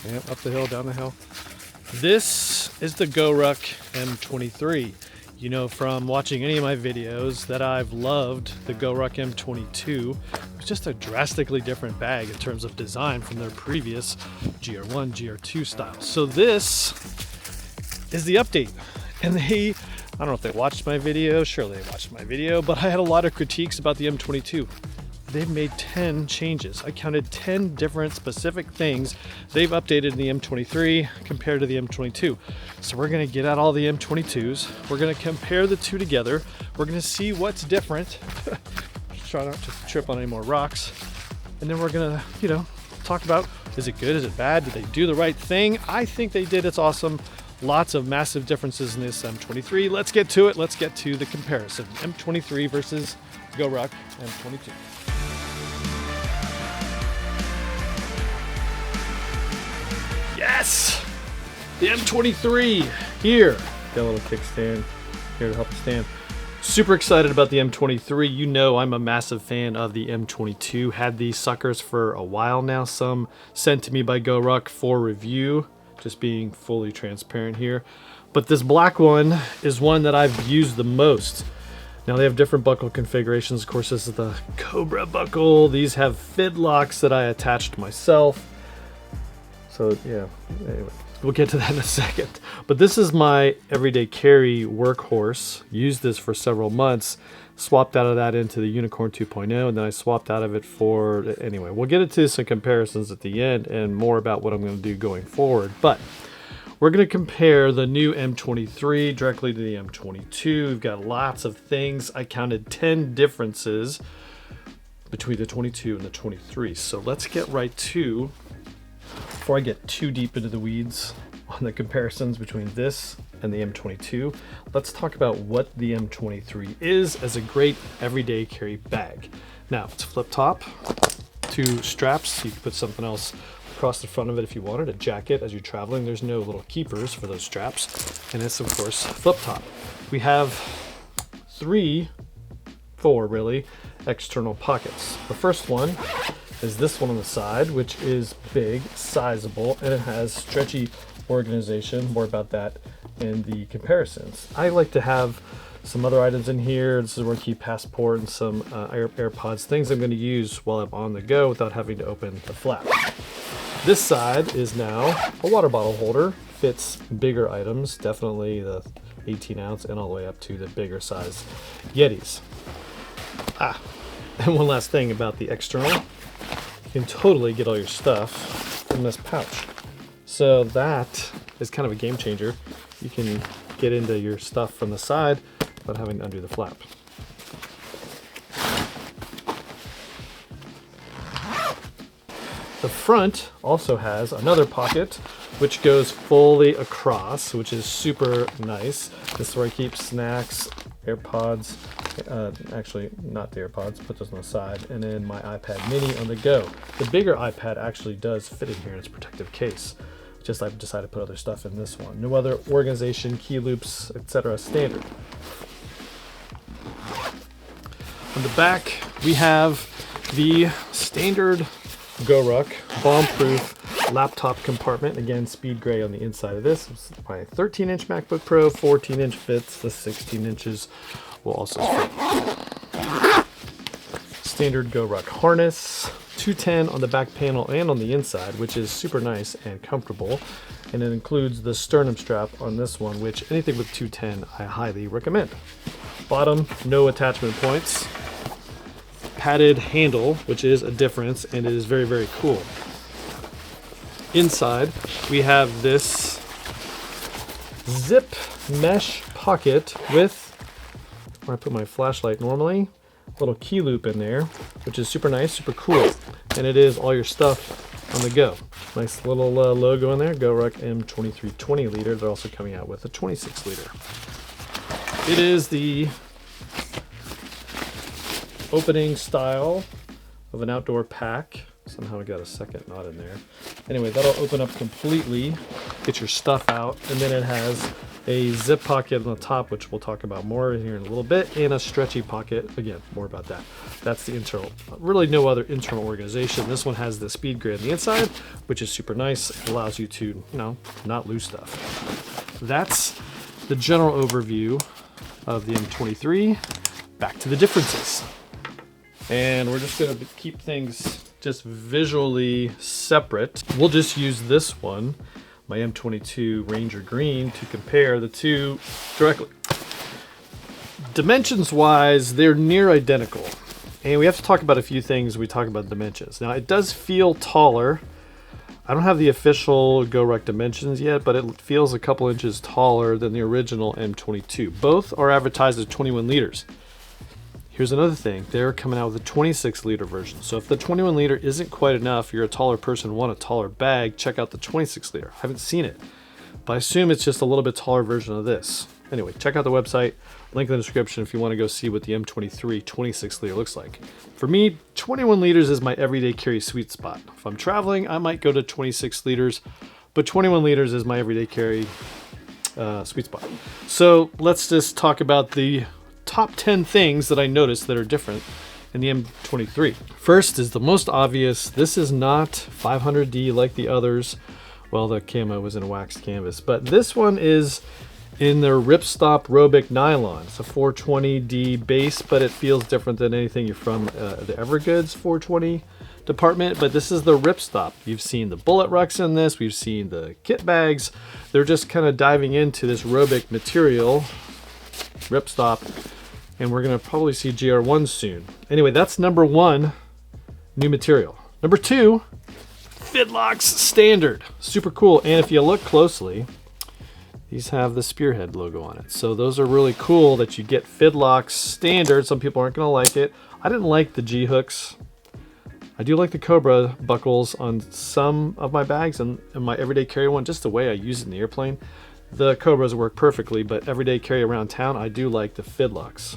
Yep, up the hill, down the hill. This is the GORUCK M23. You know from watching any of my videos that I've loved the GORUCK M22. It's just a drastically different bag in terms of design from their previous GR1, GR2 styles. So this is the update. And I don't know if they watched my video, surely they watched my video, but I had a lot of critiques about the M22. They've made 10 changes. I counted 10 different specific things they've updated in the M23 compared to the M22. So we're gonna get out all the M22s. We're gonna compare the two together. We're gonna see what's different. Try not to trip on any more rocks. And then we're gonna, talk about, is it good, is it bad? Did they do the right thing? I think they did, it's awesome. Lots of massive differences in this M23. Let's get to it. Let's get to the comparison. M23 versus GORUCK M22. Yes! The M23 here. Got a little kickstand here to help it stand. Super excited about the M23. You know I'm a massive fan of the M22. Had these suckers for a while now. Some sent to me by GORUCK for review. Just being fully transparent here. But this black one is one that I've used the most. Now they have different buckle configurations. Of course, this is the Cobra buckle. These have fid locks that I attached myself. So yeah, anyway, we'll get to that in a second. But this is my everyday carry workhorse. Used this for several months. Swapped out of that into the Unicorn 2.0, and then I swapped out of it for, anyway, we'll get into some comparisons at the end and more about what I'm going to do going forward. But we're going to compare the new M23 directly to the M22. We've got lots of things. I counted 10 differences between the 22 and the 23. So let's get right to, before I get too deep into the weeds on the comparisons between this and the M22, let's talk about what the M23 is as a great everyday carry bag. Now, it's flip top, 2 straps. You can put something else across the front of it if you wanted, a jacket as you're traveling. There's no little keepers for those straps. And it's, of course, flip top. We have 4 really, external pockets. The first one is this one on the side, which is big, sizable, and it has stretchy organization. More about that in the comparisons. I like to have some other items in here. This is where I keep passport and some AirPods, things I'm going to use while I'm on the go without having to open the flap. This side is now a water bottle holder. Fits bigger items, definitely the 18 ounce and all the way up to the bigger size Yetis. And one last thing about the external. You can totally get all your stuff in this pouch. So that is kind of a game changer. You can get into your stuff from the side without having to undo the flap. The front also has another pocket which goes fully across, which is super nice. This is where I keep snacks, AirPods, actually not the AirPods, put those on the side, and then my iPad mini on the go. The bigger iPad actually does fit in here in its protective case. Just I've decided to put other stuff in this one. No other organization, key loops, etc. standard. On the back, we have the standard GORUCK bomb-proof laptop compartment. Again, speed gray on the inside of this. It's my 13-inch MacBook Pro, 14-inch fits. The 16 inches will also fit. Standard GORUCK harness. 210 on the back panel and on the inside, which is super nice and comfortable. And it includes the sternum strap on this one, which anything with 210 I highly recommend. Bottom, no attachment points. Padded handle, which is a difference, and it is very, very cool. Inside, we have this zip mesh pocket with, where I put my flashlight normally, little key loop in there, which is super nice, super cool. And it is all your stuff on the go. Nice little logo in there, GORUCK M23 20 liter. They're also coming out with a 26 liter. It is the opening style of an outdoor pack. Somehow I got a second knot in there. Anyway, that'll open up completely, get your stuff out, and then it has a zip pocket on the top, which we'll talk about more here in a little bit, and a stretchy pocket. Again, more about that. That's the internal. Really no other internal organization. This one has the speed gray on the inside, which is super nice. It allows you to, not lose stuff. That's the general overview of the M23. Back to the differences. And we're just gonna keep things just visually separate. We'll just use this one, my M22 Ranger Green, to compare the two directly. Dimensions wise, they're near identical. And we have to talk about a few things when we talk about dimensions. Now it does feel taller. I don't have the official GORUCK dimensions yet, but it feels a couple inches taller than the original M22. Both are advertised as 21 liters. Here's another thing, they're coming out with a 26 liter version. So if the 21 liter isn't quite enough, you're a taller person, want a taller bag, check out the 26 liter. I haven't seen it, but I assume it's just a little bit taller version of this. Anyway, check out the website, link in the description if you want to go see what the M23 26 liter looks like. For me, 21 liters is my everyday carry sweet spot. If I'm traveling, I might go to 26 liters, but 21 liters is my everyday carry sweet spot. So let's just talk about the top 10 things that I noticed that are different in the M23. First is the most obvious. This is not 500D like the others. Well, the camo was in a waxed canvas, but this one is in their ripstop Robic nylon. It's a 420D base, but it feels different than anything you're from the Evergoods 420 department, but this is the ripstop. You've seen the bullet rucks in this, we've seen the kit bags. They're just kind of diving into this Robic material, ripstop, and we're gonna probably see GR1 soon. Anyway, that's number one, new material. Number two, Fidlocks standard. Super cool, and if you look closely, these have the Spearhead logo on it. So those are really cool that you get Fidlocks standard. Some people aren't gonna like it. I didn't like the G-hooks. I do like the Cobra buckles on some of my bags and my everyday carry one, just the way I use it in the airplane. The Cobras work perfectly, but everyday carry around town, I do like the Fidlocks.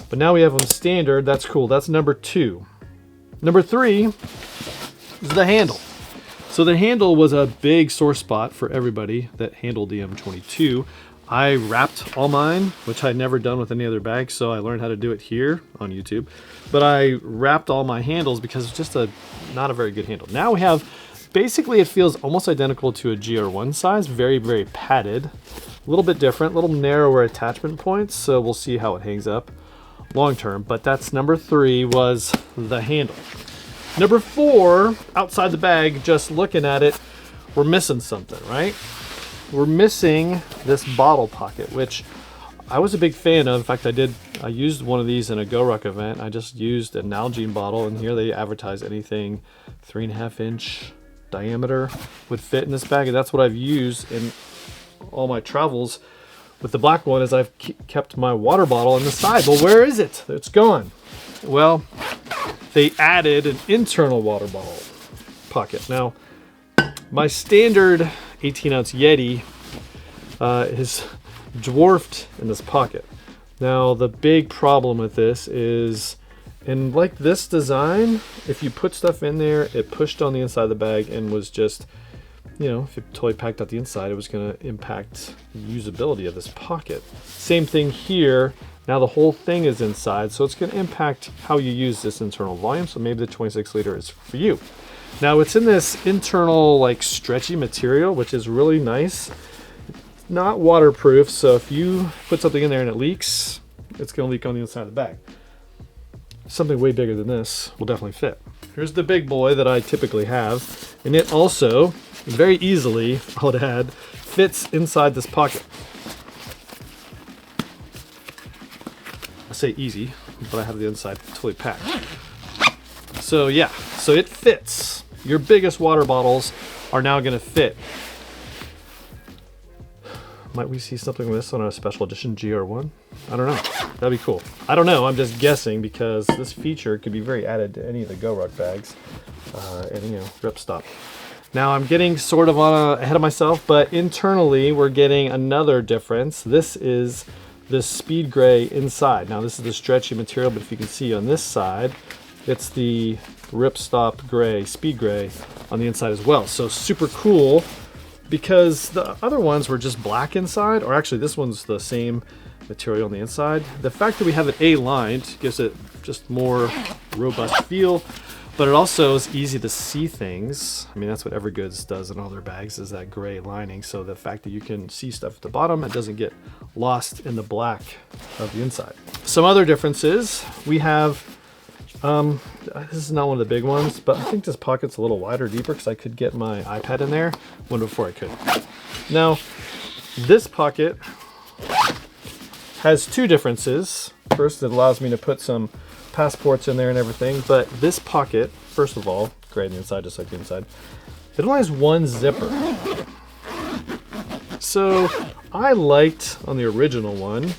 But now we have them standard. That's cool. That's number two. Number three is the handle. So the handle was a big sore spot for everybody that handled the M22. I wrapped all mine, which I'd never done with any other bag, so I learned how to do it here on YouTube. But I wrapped all my handles because it's just not a very good handle. Now we have, basically it feels almost identical to a GR1 size, very, very padded. A little bit different, a little narrower attachment points, so we'll see how it hangs up long term. But that's number three, was the handle. Number four, outside the bag, just looking at it, we're missing something, right? We're missing this bottle pocket, which I was a big fan of. In fact, I used one of these in a GORUCK event. I just used an Nalgene bottle, and here they advertise anything 3.5 inch diameter would fit in this bag, and that's what I've used in all my travels with the black one, is I've kept my water bottle on the side. Well, where is it? It's gone. Well, they added an internal water bottle pocket. Now, my standard 18-ounce Yeti is dwarfed in this pocket. Now, the big problem with this is, in like this design, if you put stuff in there, it pushed on the inside of the bag and was just, if it totally packed out the inside, it was going to impact the usability of this pocket. Same thing here. Now the whole thing is inside, so it's going to impact how you use this internal volume. So maybe the 26 liter is for you. Now it's in this internal like stretchy material, which is really nice. It's not waterproof, so if you put something in there and it leaks, it's going to leak on the inside of the bag. Something way bigger than this will definitely fit. Here's the big boy that I typically have, and it also very easily, I would add, fits inside this pocket. I say easy, but I have the inside totally packed. So yeah, so it fits. Your biggest water bottles are now going to fit. Might we see something like this on a special edition GR1? I don't know. That'd be cool. I don't know. I'm just guessing because this feature could be very added to any of the GORUCK bags. And ripstop. Now I'm getting sort of ahead of myself, but internally we're getting another difference. This is this speed gray inside. Now this is the stretchy material, but if you can see on this side, it's the ripstop gray, speed gray on the inside as well. So super cool, because the other ones were just black inside, or actually this one's the same material on the inside. The fact that we have it A-lined gives it just more robust feel, but it also is easy to see things. I mean, that's what Evergoods does in all their bags, is that gray lining. So the fact that you can see stuff at the bottom, it doesn't get lost in the black of the inside. Some other differences, we have, this is not one of the big ones, but I think this pocket's a little wider, deeper, because I could get my iPad in there when before I could. Now, this pocket has two differences. First, it allows me to put some passports in there and everything, but this pocket, first of all, gray on the inside, just like the inside, it only has one zipper. So I liked, on the original one,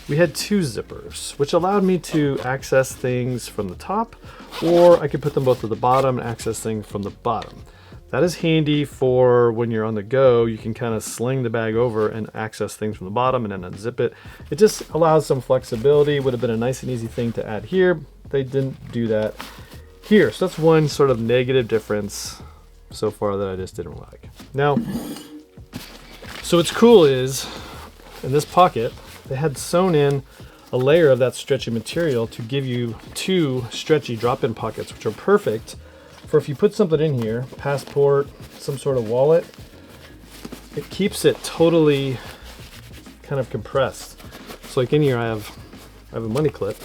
we had two zippers, which allowed me to access things from the top, or I could put them both at the bottom and access things from the bottom. That is handy for when you're on the go. You can kind of sling the bag over and access things from the bottom and then unzip it. It just allows some flexibility. Would have been a nice and easy thing to add here. They didn't do that here. So that's one sort of negative difference so far that I just didn't like. Now, so what's cool is in this pocket, they had sewn in a layer of that stretchy material to give you two stretchy drop-in pockets, which are perfect for if you put something in here, passport, some sort of wallet, it keeps it totally kind of compressed. So like in here I have a money clip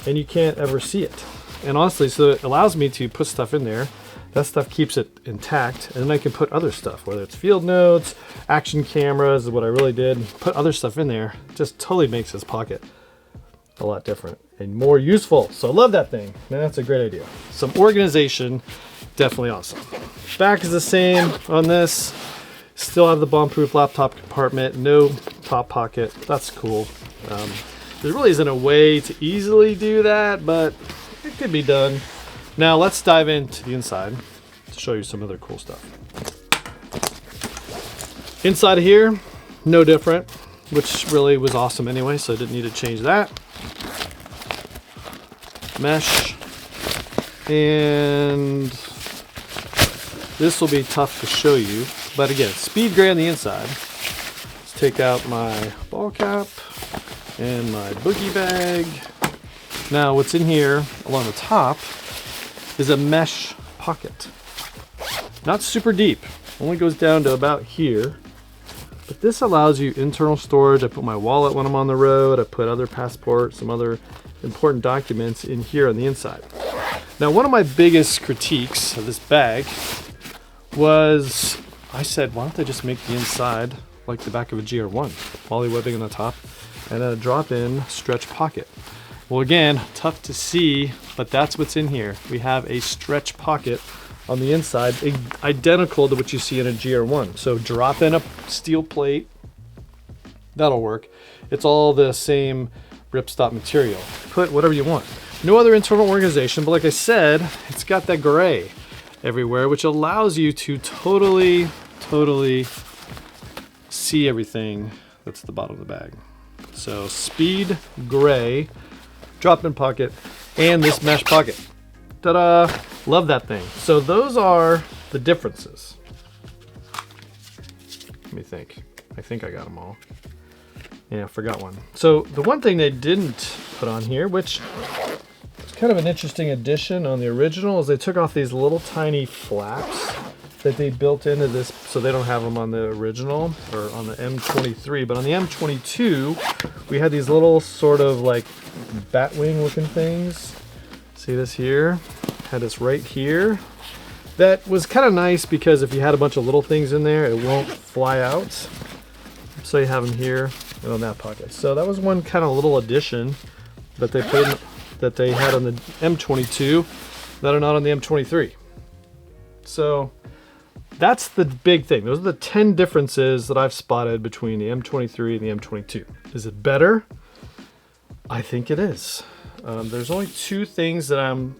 and you can't ever see it. And honestly, so it allows me to put stuff in there. That stuff keeps it intact, and then I can put other stuff, whether it's field notes, action cameras is what I really did. Put other stuff in there, just totally makes this pocket a lot different and more useful. So I love that thing. Man, that's a great idea. Some organization, definitely awesome. Back is the same on this. Still have the bomb-proof laptop compartment, no top pocket. That's cool. There really isn't a way to easily do that, but it could be done. Now let's dive into the inside to show you some other cool stuff. Inside of here, no different, which really was awesome anyway, so I didn't need to change that. Mesh, and this will be tough to show you, but again, speed gray on the inside. Let's take out my ball cap and my boogie bag. Now what's in here along the top is a mesh pocket. Not super deep, only goes down to about here, but this allows you internal storage. I put my wallet when I'm on the road, I put other passports, some other important documents in here on the inside. Now, one of my biggest critiques of this bag was, I said, why don't they just make the inside like the back of a GR1, poly webbing on the top and a drop-in stretch pocket. Well, again, tough to see, but that's what's in here. We have a stretch pocket on the inside, identical to what you see in a GR1. So drop in a steel plate, that'll work. It's all the same ripstop material. Put whatever you want. No other internal organization, but like I said, it's got that gray everywhere, which allows you to totally see everything that's at the bottom of the bag. So speed gray, drop-in pocket, and this mesh pocket. Ta-da! Love that thing. So those are the differences. Let me think. I think I got them all. Yeah, I forgot one. So the one thing they didn't put on here, which is kind of an interesting addition on the original, is they took off these little tiny flaps that they built into this, so they don't have them on the original or on the M23, but on the M22 we had these little sort of like bat wing looking things. See this here? Had this right here. That was kind of nice because if you had a bunch of little things in there, it won't fly out. So you have them here and on that pocket. So that was one kind of little addition that they put in, that they had on the M22 that are not on the M23. So that's the big thing. Those are the 10 differences that I've spotted between the M23 and the M22. Is it better? I think it is. There's only three things I'm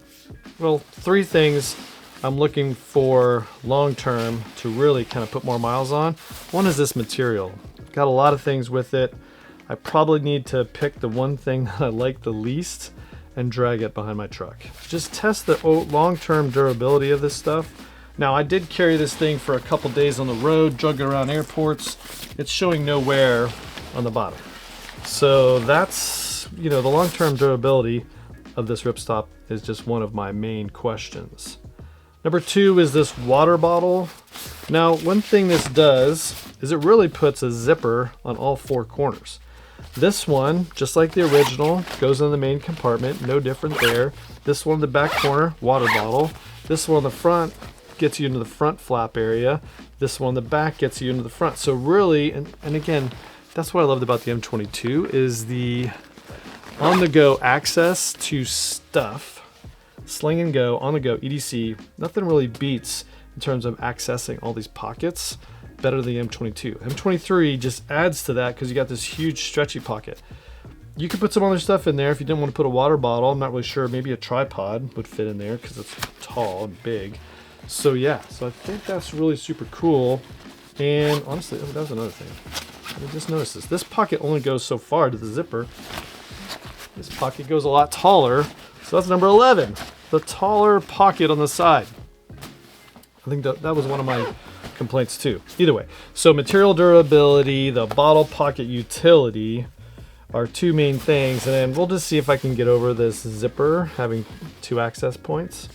looking for long term to really kind of put more miles on. One is this material. Got a lot of things with it. I probably need to pick the one thing that I like the least and drag it behind my truck. Just test the long-term durability of this stuff. Now I did carry this thing for a couple days on the road, drug it around airports. It's showing no wear on the bottom. So that's, you know, the long-term durability of this ripstop is just one of my main questions. Number two is this water bottle. Now, one thing this does is it really puts a zipper on all four corners. This one, just like the original, goes in the main compartment, no different there. This one in the back corner, water bottle. This one on the front gets you into the front flap area. This one on the back gets you into the front. So really, and again, that's what I loved about the M22 is the on-the-go access to stuff. Sling and go, on the go, EDC, nothing really beats in terms of accessing all these pockets better than the M22. M23 just adds to that because you got this huge stretchy pocket. You could put some other stuff in there if you didn't want to put a water bottle. I'm not really sure, maybe a tripod would fit in there because it's tall and big. So yeah, so I think that's really super cool. And honestly, that was another thing. I just noticed this. This pocket only goes so far to the zipper. This pocket goes a lot taller. So that's number 11. The taller pocket on the side. I think that was one of my complaints too. Either way, so material durability, the bottle pocket utility are two main things, and then we'll just see if I can get over this zipper having two access points.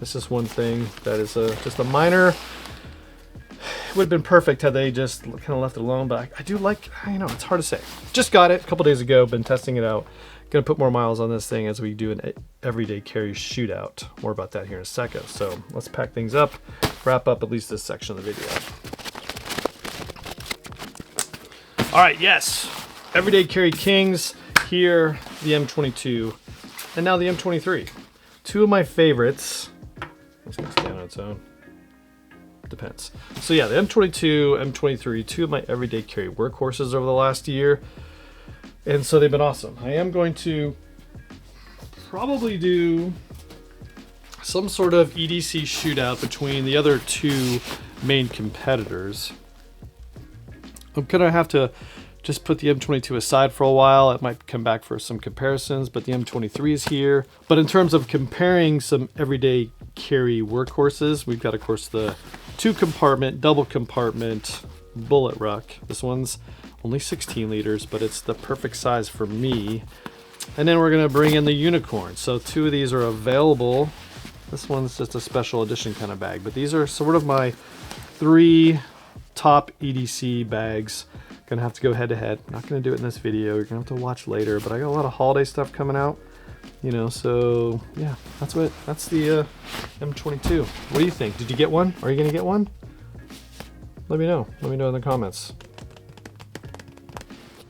This is one thing that is just a minor. It would have been perfect had they just kind of left it alone, but I do like, you know, it's hard to say. Just got it a couple days ago, been testing it out. Gonna put more miles on this thing as we do an everyday carry shootout. More about that here in a second. So let's pack things up, wrap up at least this section of the video. All right, yes, everyday carry kings here, the M22, and now the M23. Two of my favorites. It's gonna stand on its own. Depends. So yeah, the M22, M23, two of my everyday carry workhorses over the last year. And so they've been awesome. I am going to probably do some sort of EDC shootout between the other two main competitors. I'm gonna have to just put the M22 aside for a while. It might come back for some comparisons, but the M23 is here. But in terms of comparing some everyday carry workhorses, we've got, of course, the 2-compartment, double compartment bullet ruck. This one's only 16 liters, but it's the perfect size for me. And then we're gonna bring in the unicorn. So two of these are available. This one's just a special edition kind of bag, but these are sort of my 3 top EDC bags. Gonna have to go head to head. Not gonna do it in this video. You're gonna have to watch later, but I got a lot of holiday stuff coming out. You know, so yeah, that's the M22. What do you think? Did you get one? Are you gonna get one? Let me know. Let me know in the comments.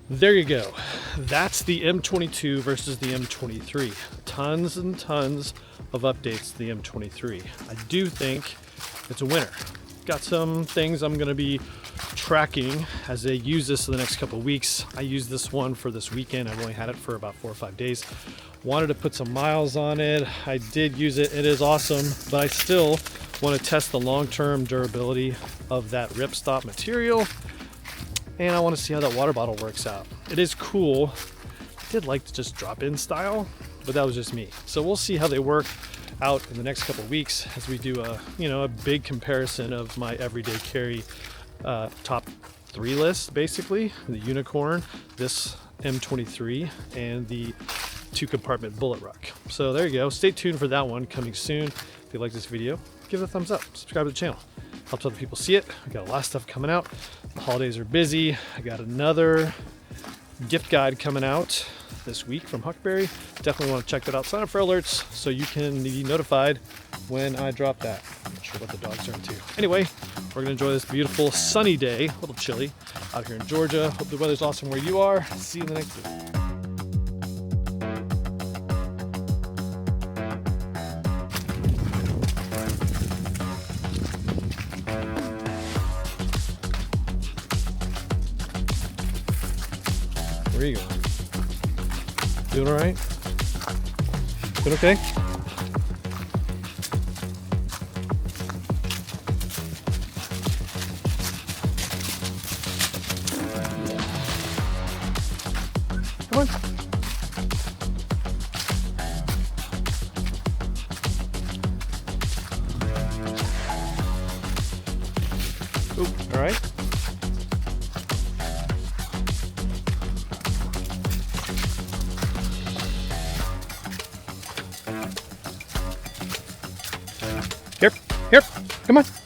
There you go. That's the M22 versus the M23. Tons and tons of updates to the M23. I do think it's a winner. Got some things I'm gonna be tracking as I use this in the next couple of weeks. I used this one for this weekend. I've only had it for about 4 or 5 days. Wanted to put some miles on it. I did use it. It is awesome, but I still want to test the long-term durability of that ripstop material. And I want to see how that water bottle works out. It is cool. I did like to just drop in style, but that was just me. So we'll see how they work out in the next couple of weeks as we do a big comparison of my everyday carry top 3 list, basically. The unicorn, this M23, and the 2-compartment bullet ruck. So there you go. Stay tuned for that one coming soon. If you like this video, give it a thumbs up. Subscribe to the channel. Helps other people see it. We got a lot of stuff coming out. The holidays are busy. I got another gift guide coming out this week from Huckberry. Definitely want to check that out. Sign up for alerts so you can be notified when I drop that. I'm not sure what the dogs are into. Anyway, we're gonna enjoy this beautiful sunny day, a little chilly out here in Georgia. Hope the weather's awesome where you are. See you in the next video. Where are you going? Doing all right? Doing okay? Come on. Ooh, all right. Here, come on.